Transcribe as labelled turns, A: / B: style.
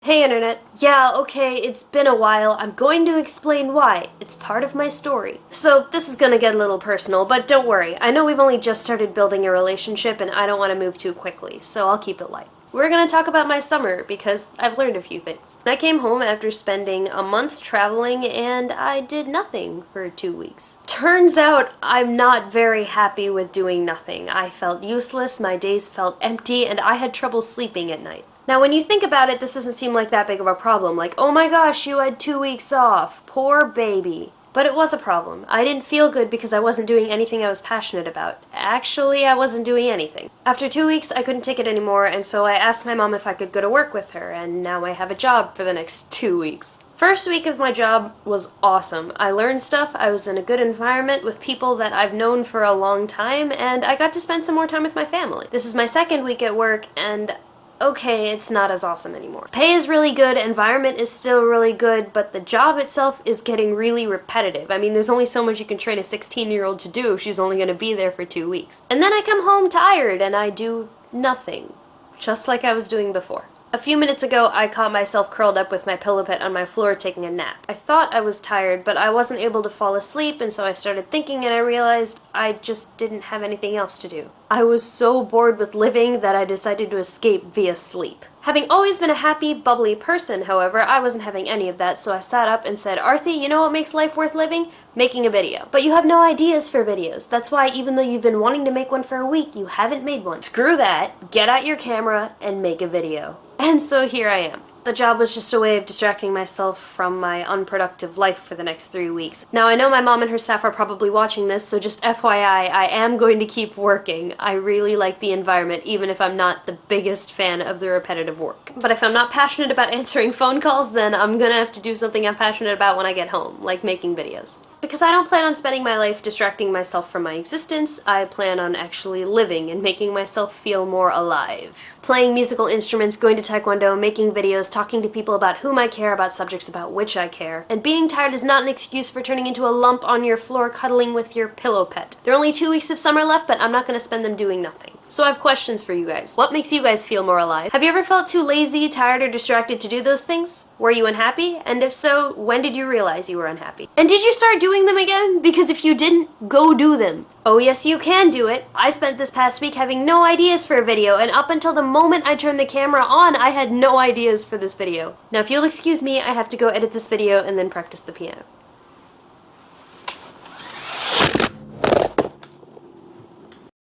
A: Hey internet. Yeah, okay, it's been a while. I'm going to explain why. It's part of my story. So this is gonna get a little personal, but don't worry. I know we've only just started building a relationship and I don't want to move too quickly, so I'll keep it light. We're gonna talk about my summer because I've learned a few things. I came home after spending a month traveling and I did nothing for 2 weeks. Turns out I'm not very happy with doing nothing. I felt useless, my days felt empty, and I had trouble sleeping at night. Now when you think about it, this doesn't seem like that big of a problem. Like, oh my gosh, you had 2 weeks off. Poor baby. But it was a problem. I didn't feel good because I wasn't doing anything I was passionate about. Actually, I wasn't doing anything. After 2 weeks, I couldn't take it anymore, and so I asked my mom if I could go to work with her, and now I have a job for the next 2 weeks. First week of my job was awesome. I learned stuff, I was in a good environment with people that I've known for a long time, and I got to spend some more time with my family. This is my second week at work, and okay, it's not as awesome anymore. Pay is really good, environment is still really good, but the job itself is getting really repetitive. I mean, there's only so much you can train a 16-year-old to do if she's only going to be there for 2 weeks. And then I come home tired and I do nothing, just like I was doing before. A few minutes ago, I caught myself curled up with my pillow pet on my floor taking a nap. I thought I was tired, but I wasn't able to fall asleep, and so I started thinking and I realized I just didn't have anything else to do. I was so bored with living that I decided to escape via sleep. Having always been a happy, bubbly person, however, I wasn't having any of that, so I sat up and said, Arthi, you know what makes life worth living? Making a video. But you have no ideas for videos. That's why even though you've been wanting to make one for a week, you haven't made one. Screw that, get out your camera and make a video. And so here I am. The job was just a way of distracting myself from my unproductive life for the next 3 weeks. Now I know my mom and her staff are probably watching this, so just FYI, I am going to keep working. I really like the environment, even if I'm not the biggest fan of the repetitive work. But if I'm not passionate about answering phone calls, then I'm gonna have to do something I'm passionate about when I get home, like making videos. Because I don't plan on spending my life distracting myself from my existence, I plan on actually living and making myself feel more alive. Playing musical instruments, going to taekwondo, making videos, talking to people about whom I care, about subjects about which I care. And being tired is not an excuse for turning into a lump on your floor cuddling with your pillow pet. There are only 2 weeks of summer left, but I'm not going to spend them doing nothing. So I have questions for you guys. What makes you guys feel more alive? Have you ever felt too lazy, tired, or distracted to do those things? Were you unhappy? And if so, when did you realize you were unhappy? And did you start doing them again? Because if you didn't, go do them. Oh yes, you can do it. I spent this past week having no ideas for a video, and up until the moment I turned the camera on, I had no ideas for this video. Now if you'll excuse me, I have to go edit this video and then practice the piano.